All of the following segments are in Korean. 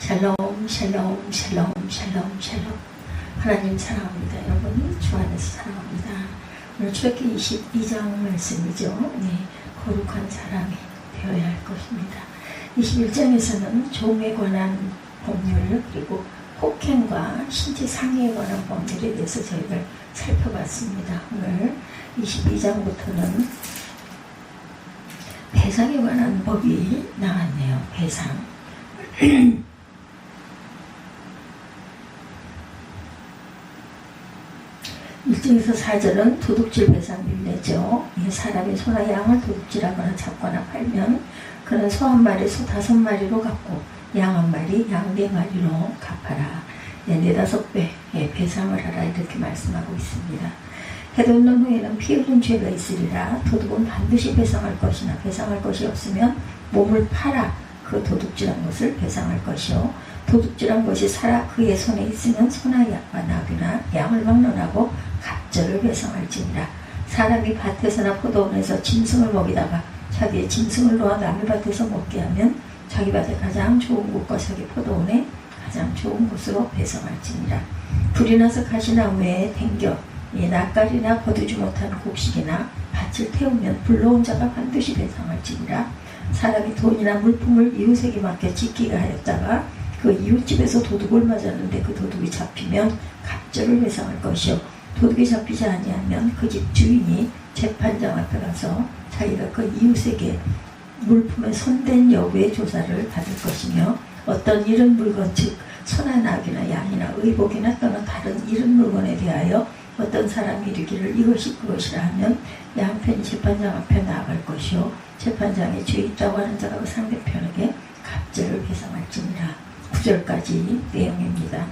샬롬 샬롬 샬롬 샬롬 샬롬. 하나님 사랑합니다. 여러분 주 안에서 사랑합니다. 오늘 출애굽기 22장 말씀이죠. 거룩한 사람이 되어야 할 것입니다. 21장에서는 종에 관한 법률 그리고 폭행과 신체 상해에 관한 법률에 대해서 저희가 살펴봤습니다. 오늘 22장부터는 배상에 관한 법이 나왔네요. 배상. 1절에서 4절은 도둑질 배상 율례죠. 사람이 소나 양을 도둑질하거나 잡거나 팔면 그는 소 한 마리, 소 5마리로 갚고 양 한 마리, 양 4마리로 갚아라. 4-5배 배상을 하라 이렇게 말씀하고 있습니다. 해돋는 후에는 피 흘린 죄가 있으리라. 도둑은 반드시 배상할 것이나 배상할 것이 없으면 몸을 팔아 그 도둑질한 것을 배상할 것이요. 도둑질한 것이 살아 그의 손에 있으면 소나 나귀나 양을 막론하고 갑절을 배상할지니라. 사람이 밭에서나 포도원에서 짐승을 먹이다가 자기의 짐승을 놓아 남의 밭에서 먹게 하면 자기 밭에 가장 좋은 곳과 자기 포도원에 가장 좋은 곳으로 배상할지니라. 불이 나서 가시나무에 댕겨 낯가리나 거두지 못한 곡식이나 밭을 태우면 불러온 자가 반드시 배상할지니라. 사람이 돈이나 물품을 이웃에게 맡겨 지키게 하였다가 그 이웃집에서 도둑을 맞았는데 그 도둑이 잡히면 갑절을 배상할 것이요. 도둑이 잡히지 아니하면 그 집 주인이 재판장 앞에 가서 자기가 그 이웃에게 물품에 손댄 여부의 조사를 받을 것이며 어떤 이런 물건 즉 소나 나귀나 양이나 의복이나 또는 다른 이런 물건에 대하여 어떤 사람이 이르기를 이것이 그것이라 하면 양편이 재판장 앞에 나아갈 것이요. 재판장에 죄 있다고 하는 자가 그 상대편에게 갑절을 배상할지니라. 9절까지 내용입니다.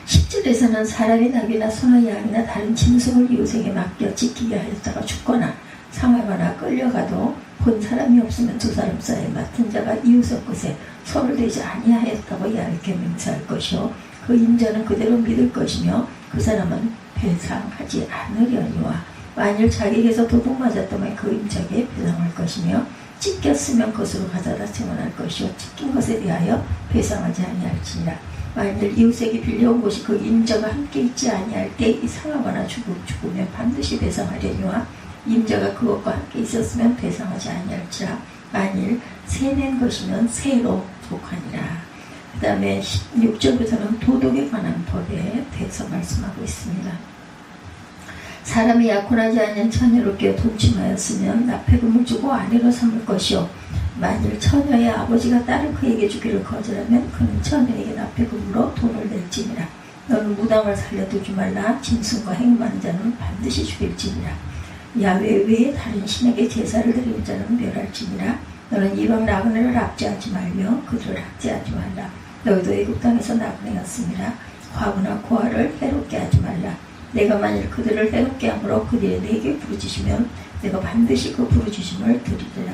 10절에서는 사람이 나귀나 소나 양이나 다른 짐승을 이웃에게 맡겨 지키게 하였다가 죽거나 상하거나 끌려가도 본 사람이 없으면 두 사람 사이에 맡은 자가 이웃의 것에 손을 대지 아니하였다고 이렇게 맹세할 것이요. 그 임자는 그대로 믿을 것이며 그 사람은 배상하지 않으려니와 만일 자기에게서 도둑 맞았다면 그 임자에게 배상할 것이며 찢겼으면 그것으로 가져다 증언할 것이요. 찢긴 것에 대하여 배상하지 아니할지니라. 만일 이웃에게 빌려온 것이 그 임자가 함께 있지 아니할 때 상하거나 죽으면 반드시 배상하려니와 임자가 그것과 함께 있었으면 배상하지 아니할지라. 만일 세낸 것이면 세로 속하니라. 그 다음에 16절부터는 도둑에 관한 법에 대해서 말씀하고 있습니다. 사람이 약혼하지 않은 처녀로 깨어 돈침하였으면 납폐금을 주고 아내로 삼을 것이요. 만일 처녀의 아버지가 딸을 그에게 주기를 거절하면 그는 처녀에게 납폐금으로 돈을 낼지니라. 너는 무당을 살려두지 말라. 짐승과 행음하는 자는 반드시 죽일지니라. 야훼 외에 다른 신에게 제사를 드리는 자는 멸할지니라. 너는 이방 나그네를 압제하지 말며 그들을 압제하지 말라. 너희도 애굽 땅에서 나그네였음이라. 과부나 고아를 해롭게 하지 말라. 내가 만일 그들을 해롭게 함으로 그들이 내게 부르짖으면 내가 반드시 그 부르짖음을 들으리라.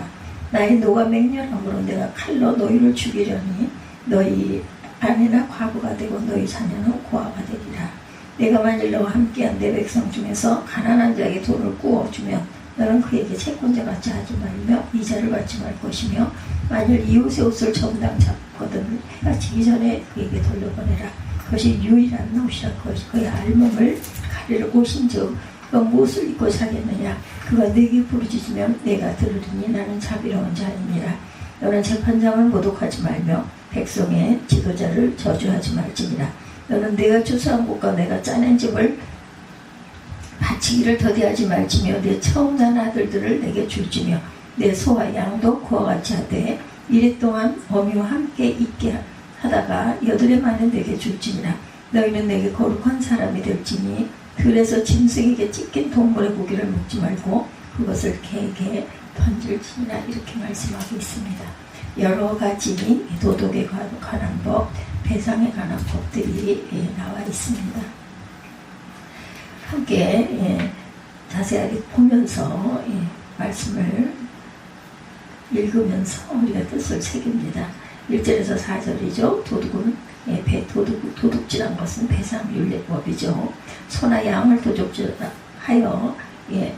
나의 노가 맹렬함으로 내가 칼로 너희를 죽이려니 너희 아내나 과부가 되고 너희 자녀는 고아가 되리라. 내가 만일 너와 함께한 내 백성 중에서 가난한 자에게 돈을 구워주면 너는 그에게 채권자 같이 하지 말며 이자를 받지 말 것이며 만일 이웃의 옷을 정당 잡거든 해가 지기 전에 그에게 돌려보내라. 그것이 유일한 옷이라. 그것이 그의 알몸을 가리를 옷인즉 그가 무엇을 입고 살겠느냐. 그가 내게 부르짖으면 내가 들으리니 나는 자비로운 자이니라. 너는 재판장을 모독하지 말며 백성의 지도자를 저주하지 말지니라. 너는 내가 추수한 곳과 내가 짜낸 집을 바치기를 더디하지 말지며 내 처음 난 아들들을 내게 줄지며 내 소와 양도 그와 같이 하되 이래 동안 어미와 함께 있게 하다가 여드레 만에 내게 줄지니라. 너희는 내게 거룩한 사람이 될지니 들에서 짐승에게 찢긴 동물의 고기를 먹지 말고 그것을 개에게 던질지니라. 이렇게 말씀하고 있습니다. 여러 가지 도덕에 관한 법, 배상에 관한 법들이 나와 있습니다. 함께 자세하게 보면서 말씀을 읽으면서 우리가 뜻을 새깁니다. 1절에서 4절이죠. 도둑은 도둑질한 것은 배상윤례법이죠. 소나 양을 도둑질하여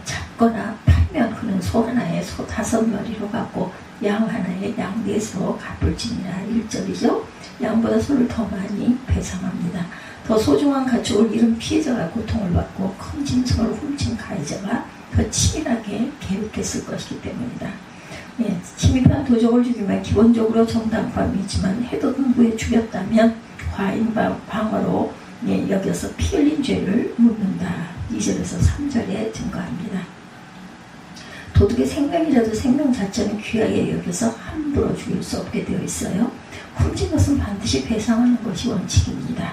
잡거나 팔면 그는 소 하나에 소 5마리로 갚고 양 하나에 양 넷으로 갚을 지니라. 1절이죠. 양보다 소를 더 많이 배상합니다. 더 소중한 가축을 잃은 피해자가 고통을 받고 큰 짐승을 훔친 가해자가 더 치밀하게 계획했을 것이기 때문이다. 침입한 도적을 죽이면 기본적으로 정당범이지만 해도 후에 죽였다면 과잉 방어로 여겨서 피 흘린 죄를 묻는다. 2절에서 3절에 증거합니다. 도둑의 생명이라도 생명 자체는 귀하게 여겨서 함부로 죽일 수 없게 되어 있어요. 훔친 것은 반드시 배상하는 것이 원칙입니다.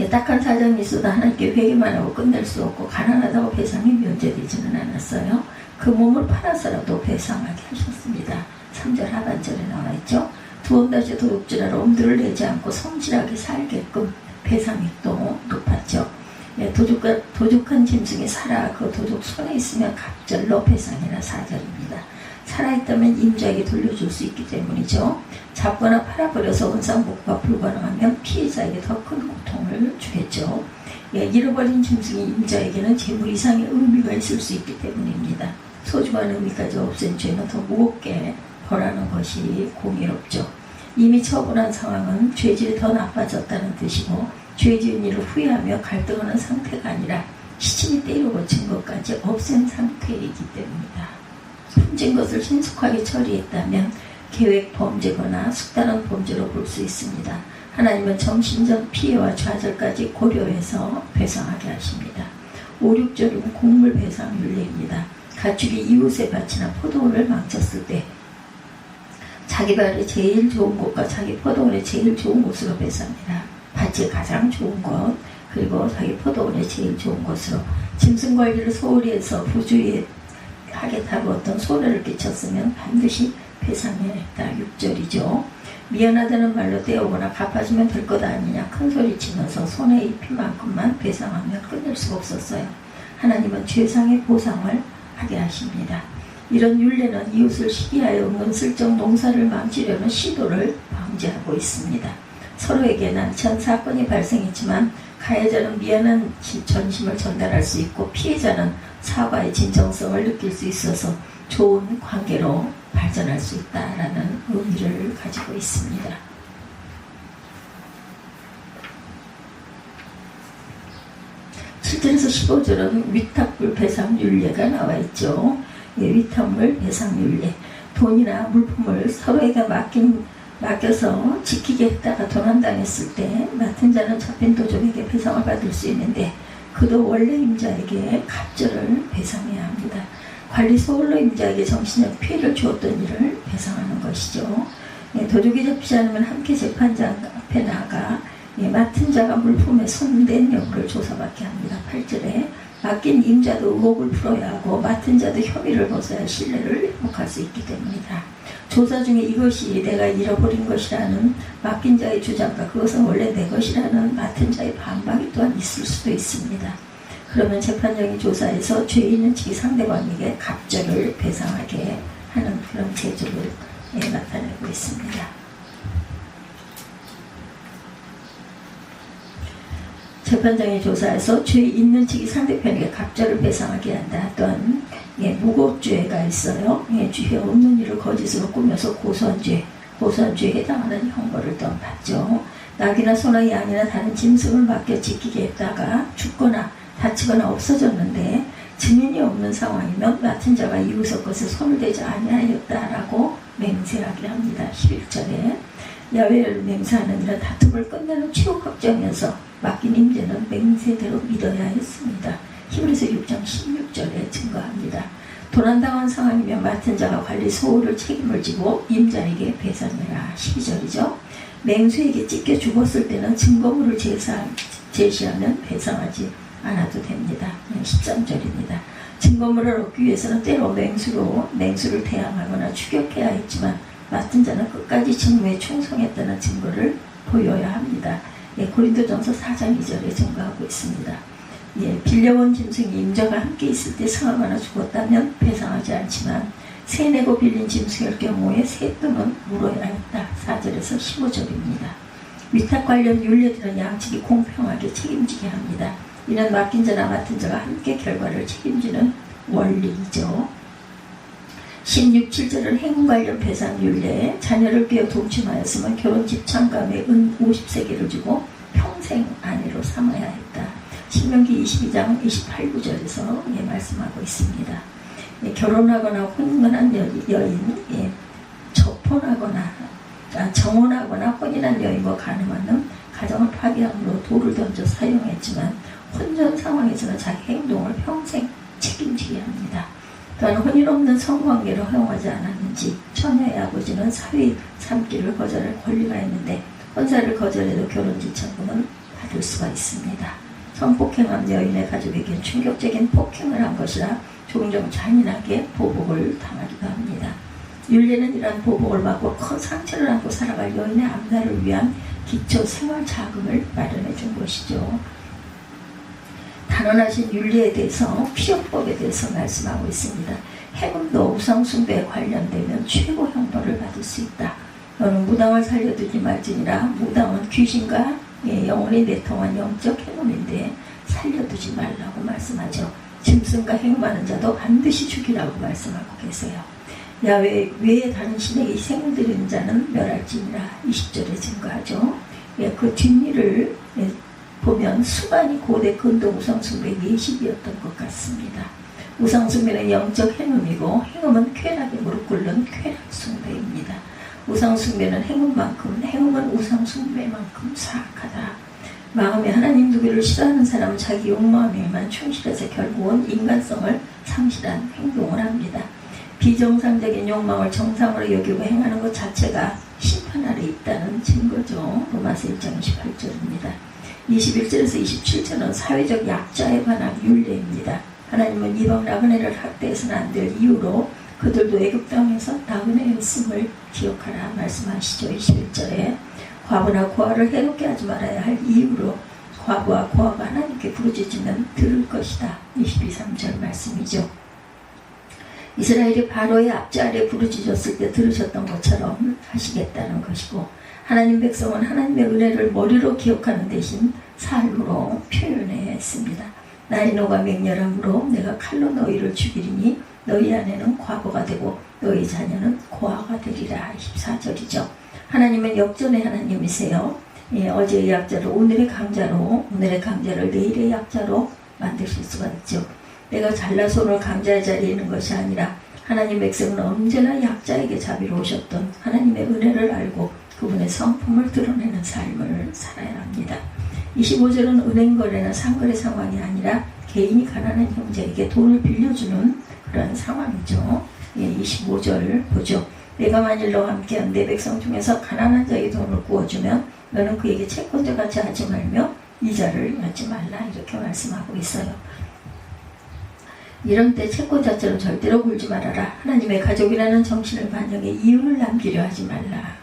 딱한 사정이 있어도 하나님께 회개만 하고 끝낼 수 없고 가난하다고 배상이 면제되지는 않았어요. 그 몸을 팔아서라도 배상하게 하셨습니다. 3절 하반절에 나와 있죠. 두 번 다시 도둑질하러 엄두를 내지 않고 성실하게 살게끔 배상이 또 높았죠. 도둑한 짐승이 살아 그 도둑 손에 있으면 갑절로 배상이나 4절입니다. 살아있다면 임자에게 돌려줄 수 있기 때문이죠. 잡거나 팔아버려서 원상복구가 불가능하면 피해자에게 더 큰 고통을 주겠죠. 잃어버린 짐승이 임자에게는 재물 이상의 의미가 있을 수 있기 때문입니다. 소중한 의미까지 없앤 죄는 더 무겁게 벌하는 것이 공의롭죠. 이미 처분한 상황은 죄질이 더 나빠졌다는 뜻이고 죄 지은 일을 후회하며 갈등하는 상태가 아니라 시침이 때리고 증거까지 없앤 상태이기 때문이다. 훔친 것을 신속하게 처리했다면 계획 범죄거나 숙달한 범죄로 볼 수 있습니다. 하나님은 정신적 피해와 좌절까지 고려해서 배상하게 하십니다. 5, 6절은 곡물 배상 윤례입니다. 가축이 이웃의 밭이나 포도원을 망쳤을 때 자기 밭이 제일 좋은 곳과 자기 포도원의 제일 좋은 곳으로 배상합니다. 밭이 가장 좋은 곳 그리고 자기 포도원의 제일 좋은 곳으로 짐승 관리를 소홀히 해서 부주의하겠다고 어떤 손해를 끼쳤으면 반드시 배상해야 했다. 6절이죠. 미안하다는 말로 떼어오거나 갚아주면 될 것 아니냐 큰 소리 치면서 손해 입힌 만큼만 배상하면 끝낼 수가 없었어요. 하나님은 죄상의 보상을 하게 하십니다. 이런 율례는 이웃을 시기하여 은근슬쩍 농사를 망치려는 시도를 방지하고 있습니다. 서로에게 난처한 사건이 발생했지만 가해자는 미안한 전심을 전달할 수 있고 피해자는 사과의 진정성을 느낄 수 있어서 좋은 관계로 발전할 수 있다라는 의미를 가지고 있습니다. 7절에서 15절은 위탁물 배상 율례가 나와 있죠. 위탁물 배상 율례. 돈이나 물품을 서로에게 맡겨서 지키게 했다가 도난당했을 때 맡은 자는 잡힌 도적에게 배상을 받을 수 있는데 그도 원래 임자에게 갑절을 배상해야 합니다. 관리 소홀로 임자에게 정신적 피해를 주었던 일을 배상하는 것이죠. 도둑이 잡히지 않으면 함께 재판장 앞에 나가 맡은 자가 물품에 손댄 여부를 조사받게 합니다. 8절에 맡긴 임자도 의혹을 풀어야 하고 맡은 자도 혐의를 벗어야 신뢰를 회복할 수 있기 때문이다. 조사 중에 이것이 내가 잃어버린 것이라는 맡긴 자의 주장과 그것은 원래 내 것이라는 맡은 자의 반박이 또한 있을 수도 있습니다. 그러면 재판장이 조사해서 죄 있는 측이 상대방에게 갑절을 배상하게 하는 그런 제도를 나타내고 있습니다. 재판장이 조사해서 죄 있는 측이 상대편에게 갑절을 배상하게 한다. 또한 무고죄가 있어요. 죄 없는 일을 거짓으로 꾸며서 고소한 죄에 해당하는 형벌을 또한 받죠. 낙이나 소나 양이나 다른 짐승을 맡겨 지키게 했다가 죽거나 다치거나 없어졌는데 증인이 없는 상황이면 맡은 자가 이웃의 것에 손을 대지 아니하였다라고 맹세하게 합니다. 11절에 야훼를 맹세하는 일은 다툼을 끝내는 최후 확정이어서 맡긴 임자는 맹세대로 믿어야 했습니다. 히브리서 6장 16절에 증거합니다. 도난당한 상황이면 맡은 자가 관리 소홀을 책임을 지고 임자에게 배상해라. 12절이죠. 맹수에게 찢겨 죽었을 때는 증거물을 제시하면 배상하지 않아도 됩니다. 13절입니다. 증거물을 얻기 위해서는 때로 맹수를 대항하거나 추격해야 했지만 맡은 자는 끝까지 직무에 충성했다는 증거를 보여야 합니다. 고린도전서 4장 2절에 증거하고 있습니다. 빌려온 짐승이 임자가 함께 있을 때 상하거나 죽었다면 배상하지 않지만 세내고 빌린 짐승일 경우에 세돈은 물어야 했다. 4절에서 15절입니다. 위탁 관련 율례들은 양측이 공평하게 책임지게 합니다. 이는 맡긴 자나 맡은 자가 함께 결과를 책임지는 원리이죠. 16, 7절은 행운 관련 배상 율례, 자녀를 빼어 동침하였으면 결혼집 창감에 은 50세겔을 주고 평생 아내로 삼아야 했다. 신명기 22장 28, 9절에서 말씀하고 있습니다. 결혼하거나 혼인한 여인, 정혼하거나 혼인한 여인과 가늠하는 가정을 파괴함으로 돌을 던져 사용했지만 혼전 상황에서는 자기 행동을 평생 책임지게 합니다. 또한 혼인 없는 성관계를 허용하지 않았는지 처녀의 아버지는 사위 삼기를 거절할 권리가 있는데 혼사를 거절해도 결혼지참금은 받을 수가 있습니다. 성폭행한 여인의 가족에겐 충격적인 폭행을 한 것이라 종종 잔인하게 보복을 당하기도 합니다. 율례는 이러한 보복을 받고 큰 상처를 안고 살아갈 여인의 앞날을 위한 기초 생활 자금을 마련해 준 것이죠. 단언하신 율례에 대해서 피요법에 대해서 말씀하고 있습니다. 행음도 우상숭배에 관련되면 최고 형벌을 받을 수 있다. 너는 무당을 살려두지 말지니라. 무당은 귀신과 영혼이 내통한 영적 행음인데 살려두지 말라고 말씀하죠. 짐승과 행음하는 자도 반드시 죽이라고 말씀하고 계세요. 야외 외에 다른 신에게 희생을 드리는 자는 멸할지니라 20절에 증거하죠. 그 뒷일을 보면 수많이 고대 근동 우상숭배 예식이었던 것 같습니다. 우상숭배는 영적 행음이고 행음은 쾌락에 무릎 꿇는 쾌락숭배입니다. 우상숭배는 행음은 우상숭배만큼 사악하다. 마음에 하나님 누구를 싫어하는 사람은 자기 욕망에만 충실해서 결국은 인간성을 상실한 행동을 합니다. 비정상적인 욕망을 정상으로 여기고 행하는 것 자체가 심판 아래 있다는 증거죠. 로마서 1장 28절입니다. 21절에서 27절은 사회적 약자에 관한 율례입니다. 하나님은 이방 나그네를 학대해서는 안 될 이유로 그들도 애굽 땅에서 나그네였음을 기억하라 말씀하시죠. 21절에 과부나 고아를 해롭게 하지 말아야 할 이유로 과부와 고아가 하나님께 부르짖으면 들을 것이다. 22, 3절 말씀이죠. 이스라엘이 바로의 압제 아래 부르짖었을 때 들으셨던 것처럼 하시겠다는 것이고 하나님 백성은 하나님의 은혜를 머리로 기억하는 대신 삶으로 표현했습니다. 날이 녹아 맹렬함으로 내가 칼로 너희를 죽이리니 너희 아내는 과부가 되고 너희 자녀는 고아가 되리라. 24절이죠. 하나님은 역전의 하나님이세요. 어제의 약자를 오늘의 강자로, 오늘의 강자를 내일의 약자로 만드실 수가 있죠. 내가 잘나서 오늘 강자의 자리에 있는 것이 아니라 하나님 백성은 언제나 약자에게 자비로우셨던 하나님의 은혜를 알고 그분의 성품을 드러내는 삶을 살아야 합니다. 25절은 은행거래나 상거래 상황이 아니라 개인이 가난한 형제에게 돈을 빌려주는 그런 상황이죠. 25절 보죠. 내가 만일 너와 함께한 내 백성 중에서 가난한 자에게 돈을 구워주면 너는 그에게 채권자같이 하지 말며 이자를 받지 말라 이렇게 말씀하고 있어요. 이런 때 채권자처럼 절대로 굴지 말아라. 하나님의 가족이라는 정신을 반영해 이윤을 남기려 하지 말라.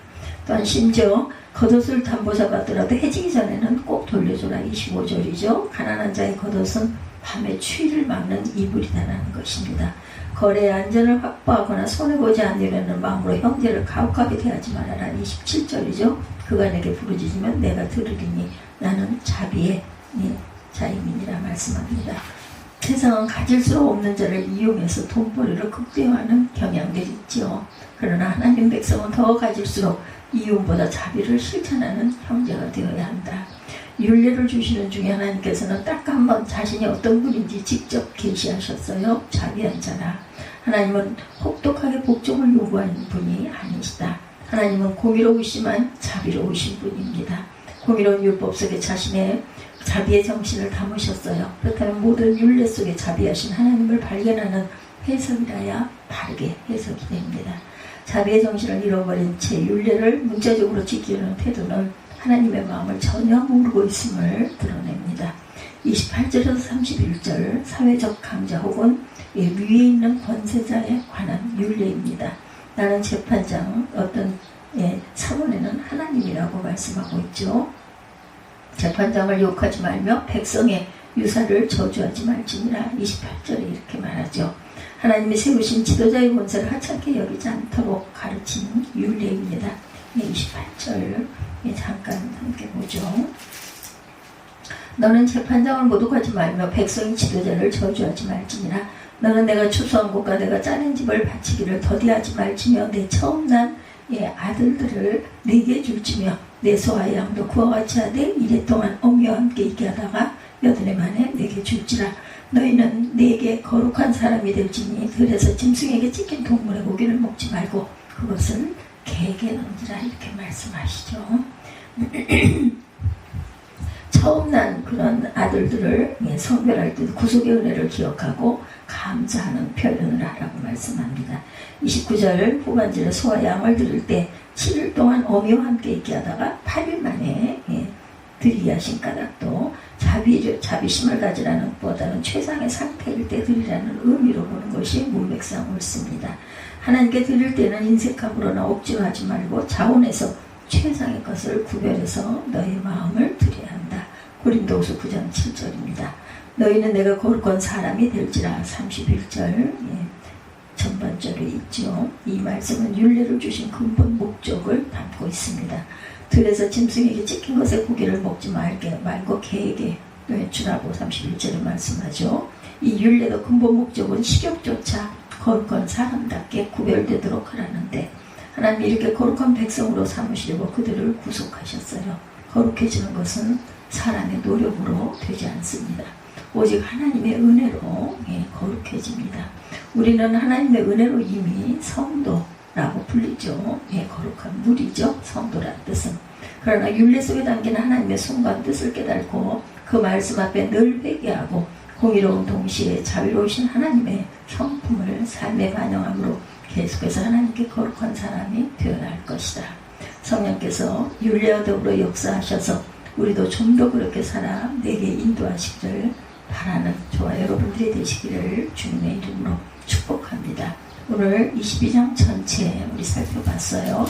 또한 심지어 겉옷을 담보사 받더라도 해지기 전에는 꼭 돌려줘라. 25절이죠. 가난한 자의 겉옷은 밤의 추위를 막는 이불이다라는 것입니다. 거래의 안전을 확보하거나 손해보지 않으려는 마음으로 형제를 가혹하게 대하지 말아라. 27절이죠. 그가 내게 부르짖으면 내가 들으리니 나는 자비의 자임이니라 말씀합니다. 세상은 가질수록 없는 자를 이용해서 돈벌이를 극대화하는 경향들이 있죠. 그러나 하나님 백성은 더 가질수록 이윤보다 자비를 실천하는 형제가 되어야 한다. 율례를 주시는 중에 하나님께서는 딱 한 번 자신이 어떤 분인지 직접 계시하셨어요. 자비한 자라. 하나님은 혹독하게 복종을 요구하는 분이 아니시다. 하나님은 공의로우시지만 자비로우신 분입니다. 공의로운 율법 속에 자신의 자비의 정신을 담으셨어요. 그렇다면 모든 율례 속에 자비하신 하나님을 발견하는 해석이라야 바르게 해석이 됩니다. 자비의 정신을 잃어버린 채 율례를 문자적으로 지키려는 태도는 하나님의 마음을 전혀 모르고 있음을 드러냅니다. 28절에서 31절 사회적 강자 혹은 위에 있는 권세자에 관한 율례입니다. 나는 재판장 어떤 사원에는 하나님이라고 말씀하고 있죠. 재판장을 욕하지 말며 백성의 유사를 저주하지 말지니라. 28절에 이렇게 말하죠. 하나님이 세우신 지도자의 권세를 하찮게 여기지 않도록 가르친 율례입니다. 28절 잠깐 함께 보죠. 너는 재판장을 모독하지 말며 백성의 지도자를 저주하지 말지니라. 너는 내가 추수한 곳과 내가 짜낸 집을 바치기를 더디하지 말지며 내 처음 난 아들들을 내게 줄지며 내 소와 양도 그와 같이 하되 이래 동안 어미와 함께 있게 하다가 여드레 만에 내게 줄지라. 너희는 내게 거룩한 사람이 될지니 들에서 짐승에게 찢긴 동물의 고기를 먹지 말고 그것은 개에게 넘기라. 이렇게 말씀하시죠. 처음 난 그런 아들들을 성별할 때 구속의 은혜를 기억하고 감사하는 표현을 하라고 말씀합니다. 29절 후반절에 소와 양을 드릴 때 7일 동안 어미와 함께 있게 하다가 8일 만에 드리게 하신 까닭도 자비심을 가지라는 것보다는 최상의 상태일 때 드리라는 의미로 보는 것이 문맥상 옳습니다. 하나님께 드릴 때는 인색함으로나 억지로 하지 말고 자원해서 최상의 것을 구별해서 너의 마음을 드려야 한다. 고린도후서 9장 7절입니다. 너희는 내가 거룩한 사람이 될지라. 31절 전반절에 있죠. 이 말씀은 율례를 주신 근본 목적을 담고 있습니다. 들에서 짐승에게 찢긴 것의 고기를 먹지 말고 개에게 주라고 31절에 말씀하죠. 이 율례의 근본 목적은 식욕조차 거룩한 사람답게 구별되도록 하라는데 하나님이 이렇게 거룩한 백성으로 삼으시려고 그들을 구속하셨어요. 거룩해지는 것은 사람의 노력으로 되지 않습니다. 오직 하나님의 은혜로 거룩해집니다. 우리는 하나님의 은혜로 이미 성도라고 불리죠. 거룩한 물이죠. 성도라는 뜻은. 그러나 율례 속에 담긴 하나님의 숭고한 뜻을 깨닫고 그 말씀 앞에 늘 회개하고 공의로운 동시에 자비로우신 하나님의 성품을 삶에 반영함으로 계속해서 하나님께 거룩한 사람이 되어야 할 것이다. 성령께서 율례와 더불어 역사하셔서 우리도 좀 더 그렇게 살아 내게 인도하시기를 바라는 저와 여러분들이 되시기를 주님의 이름으로 축복합니다. 오늘 22장 전체 우리 살펴봤어요.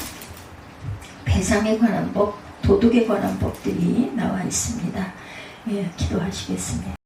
배상에 관한 법, 도덕에 관한 법들이 나와 있습니다. 기도하시겠습니다.